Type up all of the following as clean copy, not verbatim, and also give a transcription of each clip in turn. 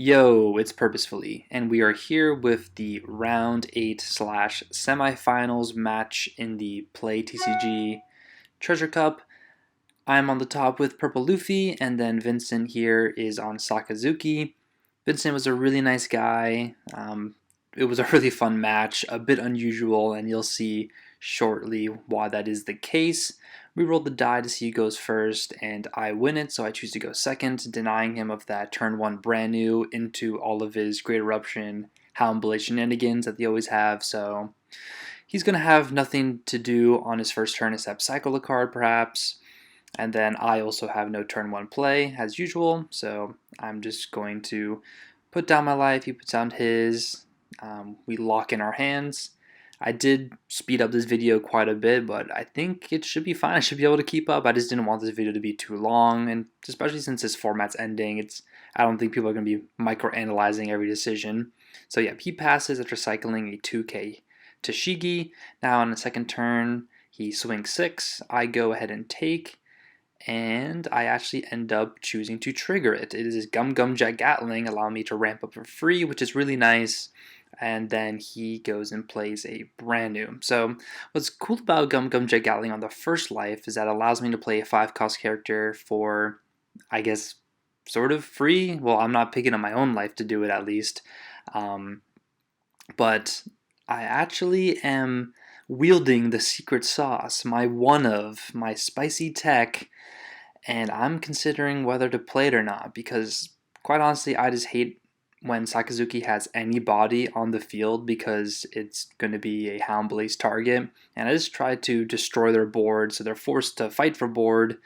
Yo, it's Purposefully, and we are here with the round 8 slash semifinals match in the PlayTCG Treasure Cup. I'm on the top with Purple Luffy, and then Vincent here is on Sakazuki. Vincent was a really nice guy. It was a really fun match, a bit unusual, and you'll see shortly why that is the case. We rolled the die to see who goes first, and I win it, so I choose to go second, denying him of that turn 1 brand new into all of his Great Eruption, Hound Blade shenanigans that they always have, so he's going to have nothing to do on his first turn except cycle a card, perhaps. And then I also have no turn 1 play, as usual, so I'm just going to put down my life, he puts down his, we lock in our hands. I did speed up this video quite a bit, but I think it should be fine. I should be able to keep up. I just didn't want this video to be too long, and especially since this format's ending, I don't think people are going to be microanalyzing every decision. So yeah, he passes after cycling a 2k to Shigi. Now on the second turn, he swings 6. I go ahead and take, and I actually end up choosing to trigger it. It is Gum Gum Jet Gatling, allowing me to ramp up for free, which is really nice. And then he goes and plays a brand new. So what's cool about Gum Gum Jet Gatling on the first life is that it allows me to play a 5-cost character for, I guess, sort of free. Well, I'm not picking up my own life to do it at least. But I actually am wielding the secret sauce, my spicy tech, and I'm considering whether to play it or not because, quite honestly, I just hate when Sakazuki has anybody on the field because it's going to be a Hound Blaze target, and I just try to destroy their board so they're forced to fight for board,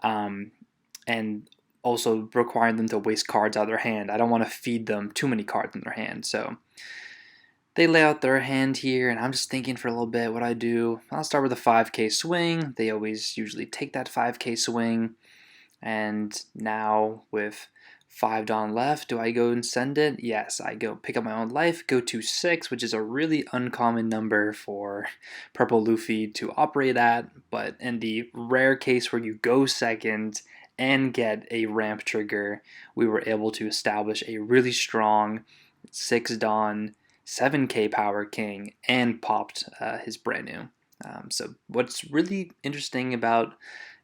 and also requiring them to waste cards out of their hand. I don't want to feed them too many cards in their hand, so they lay out their hand here, and I'm just thinking for a little bit what I do. I'll start with a 5k swing. They always usually take that 5k swing, and now with 5 Dawn left, do I go and send it? Yes, I go pick up my own life, go to 6, which is a really uncommon number for Purple Luffy to operate at, but in the rare case where you go second and get a ramp trigger, we were able to establish a really strong 6 Dawn, 7k power king and popped his brand new. So what's really interesting about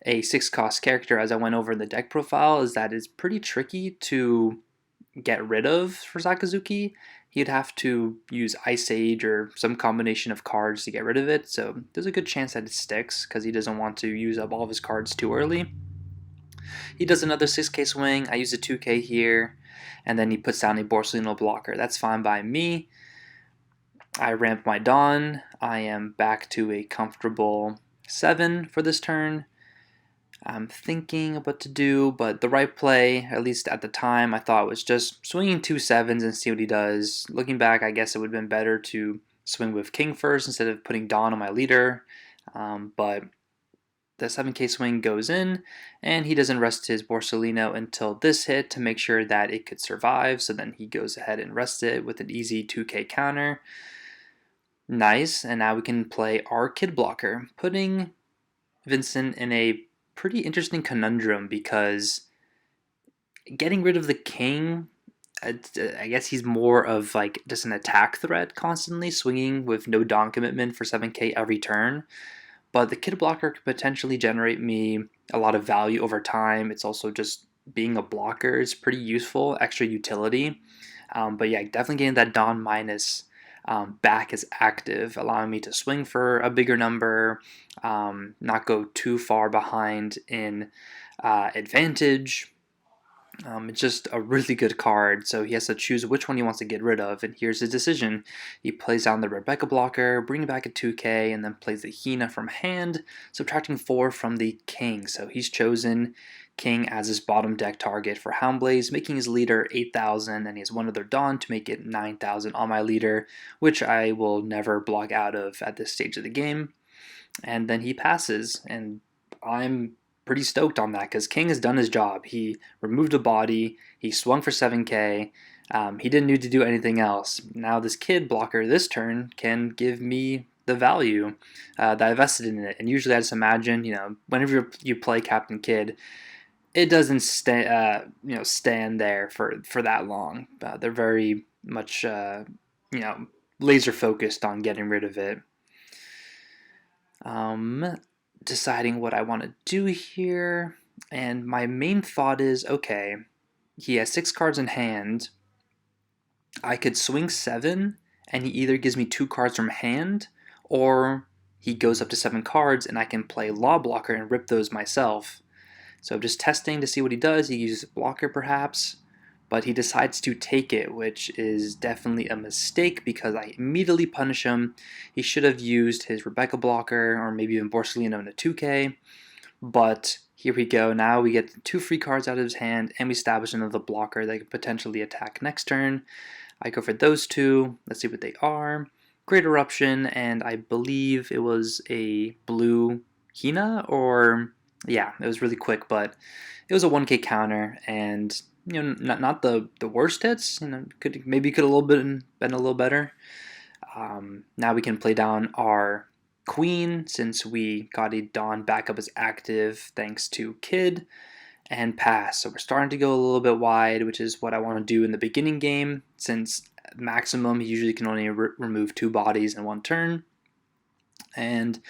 a 6-cost character, as I went over in the deck profile, is that it's pretty tricky to get rid of for Sakazuki. He'd have to use Ice Age or some combination of cards to get rid of it, so there's a good chance that it sticks because he doesn't want to use up all of his cards too early. He does another 6k swing, I use a 2k here, and then he puts down a Borsellino blocker. That's fine by me. I ramp my Dawn. I am back to a comfortable 7 for this turn. I'm thinking of what to do, but the right play, at least at the time, I thought was just swinging 2 7s and see what he does. Looking back, I guess it would have been better to swing with King first instead of putting Dawn on my leader, but the 7k swing goes in, and he doesn't rest his Borsellino until this hit to make sure that it could survive, so then he goes ahead and rests it with an easy 2k counter. Nice, and now we can play our Kid Blocker, putting Vincent in a pretty interesting conundrum because getting rid of the king, I guess he's more of like just an attack threat constantly, swinging with no Dawn commitment for 7k every turn. But the Kid Blocker could potentially generate me a lot of value over time. It's also just being a blocker is pretty useful, extra utility. But yeah, definitely getting that Dawn minus back is active, allowing me to swing for a bigger number, not go too far behind in advantage. It's just a really good card, so he has to choose which one he wants to get rid of, and here's his decision. He plays down the Rebecca blocker, bringing back a 2k, and then plays the Hina from hand, subtracting 4 from the King. So he's chosen King as his bottom deck target for Houndblaze, making his leader 8,000, and he has one other Dawn to make it 9,000 on my leader, which I will never block out of at this stage of the game. And then he passes, and I'm pretty stoked on that because King has done his job. He removed a body, he swung for 7k, he didn't need to do anything else. Now this Kid Blocker this turn can give me the value that I invested in it. And usually I just imagine, whenever you play Captain Kid, it doesn't stand there for that long. They're very much laser focused on getting rid of it. Deciding what I want to do here, and my main thought is, okay, he has 6 cards in hand. I could swing 7, and he either gives me 2 cards from hand, or he goes up to 7 cards, and I can play Law Blocker and rip those myself. So just testing to see what he does. He uses Blocker perhaps, but he decides to take it, which is definitely a mistake because I immediately punish him. He should have used his Rebecca Blocker or maybe even Borsellino in a 2K, but here we go. Now we get 2 free cards out of his hand, and we establish another blocker that could potentially attack next turn. I go for those 2. Let's see what they are. Great Eruption, and I believe it was a blue Hina, or yeah, it was really quick, but it was a 1K counter, and not the worst hits. Could have a little bit been a little better. Now we can play down our Queen since we got a Dawn back up as active thanks to Kid, and pass. So we're starting to go a little bit wide, which is what I want to do in the beginning game, since maximum he usually can only remove 2 bodies in 1 turn. And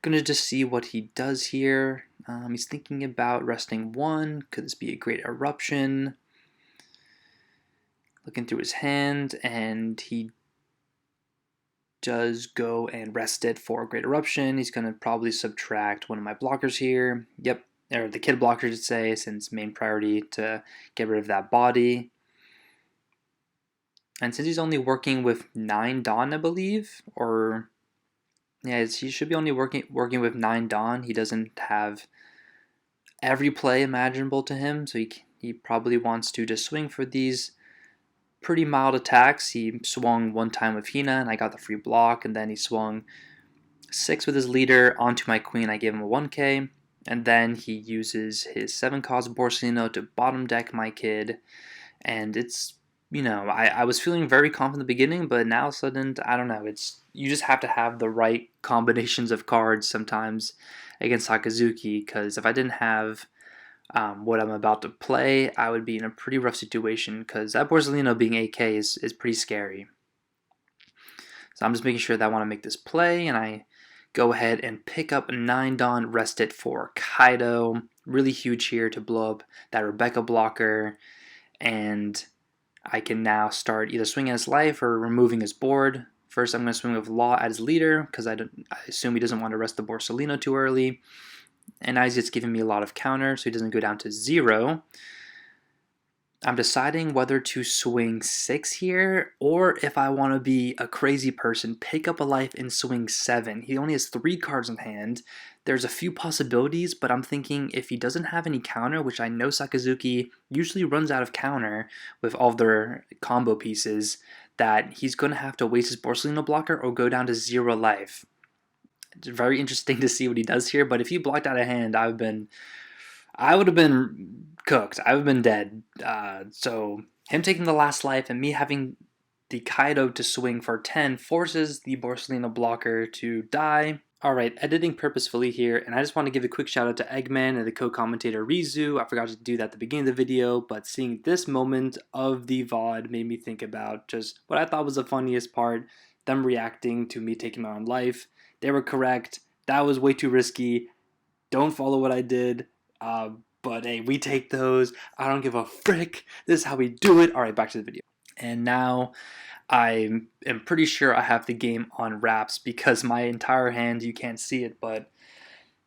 gonna just see what he does here. He's thinking about resting 1. Could this be a Great Eruption? Looking through his hand, and he does go and rest it for a Great Eruption. He's gonna probably subtract one of my blockers here. Yep, or the Kid blocker should say, since main priority to get rid of that body. And since he's only working with 9 Dawn, I believe, or yeah, he should be only working with 9 Dawn. He doesn't have every play imaginable to him, so he probably wants to just swing for these pretty mild attacks. He swung 1 time with Hina, and I got the free block, and then he swung 6 with his leader onto my Queen. I gave him a 1K, and then he uses his 7-cost Borsellino to bottom deck my Kid, and it's, I was feeling very confident in the beginning, but now all of a sudden, I don't know, you just have to have the right combinations of cards sometimes against Sakazuki, because if I didn't have what I'm about to play, I would be in a pretty rough situation, because that Borsellino being AK is pretty scary. So I'm just making sure that I want to make this play, and I go ahead and pick up 9 Dawn, rest it for Kaido. Really huge here to blow up that Rebecca blocker, and I can now start either swinging his life or removing his board. First, I'm going to swing with Law as leader, because I assume he doesn't want to rest the Borsellino too early. And now he's just giving me a lot of counter, so he doesn't go down to 0. I'm deciding whether to swing 6 here, or if I want to be a crazy person, pick up a life and swing 7. He only has 3 cards in hand. There's a few possibilities, but I'm thinking if he doesn't have any counter, which I know Sakazuki usually runs out of counter with all of their combo pieces, that he's going to have to waste his Borsellino blocker or go down to 0 life. It's very interesting to see what he does here, but if he blocked out a hand, I would have been cooked. I would have been dead. So him taking the last life and me having the Kaido to swing for 10 forces the Borsellino blocker to die. Alright, editing purposefully here, and I just want to give a quick shout out to Eggman and the co-commentator Rizu. I forgot to do that at the beginning of the video, but seeing this moment of the VOD made me think about just what I thought was the funniest part, them reacting to me taking my own life. They were correct. That was way too risky. Don't follow what I did. But hey, we take those. I don't give a frick. This is how we do it. Alright, back to the video. And now I am pretty sure I have the game on wraps because my entire hand, you can't see it, but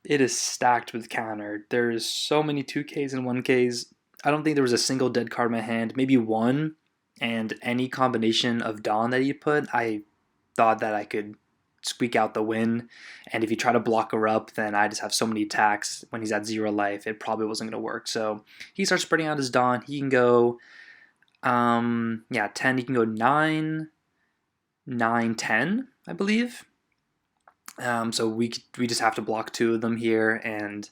it is stacked with counter. There's so many 2Ks and 1Ks. I don't think there was a single dead card in my hand. Maybe one, and any combination of Dawn that you put, I thought that I could squeak out the win. And if you try to block her up, then I just have so many attacks when he's at 0 life, it probably wasn't going to work. So he starts spreading out his Dawn. He can go 10, he can go 9, 9, 10, I believe. So we just have to block 2 of them here, and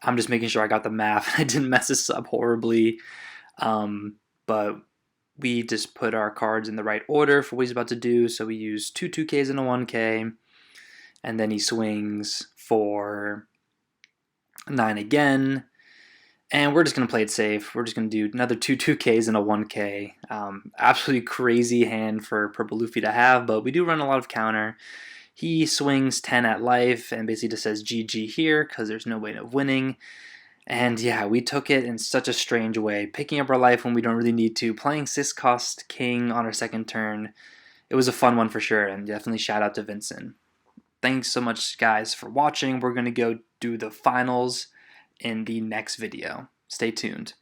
I'm just making sure I got the math. I didn't mess this up horribly, but we just put our cards in the right order for what he's about to do. So we use 2 2Ks and a 1K, and then he swings for 9 again. And we're just going to play it safe. We're just going to do another 2-2Ks and a 1K. Absolutely crazy hand for Purple Luffy to have, but we do run a lot of counter. He swings 10 at life and basically just says GG here because there's no way of winning. And yeah, we took it in such a strange way, picking up our life when we don't really need to, playing 6-cost king on our second turn. It was a fun one for sure, and definitely shout out to Vincent. Thanks so much, guys, for watching. We're going to go do the finals in the next video. Stay tuned.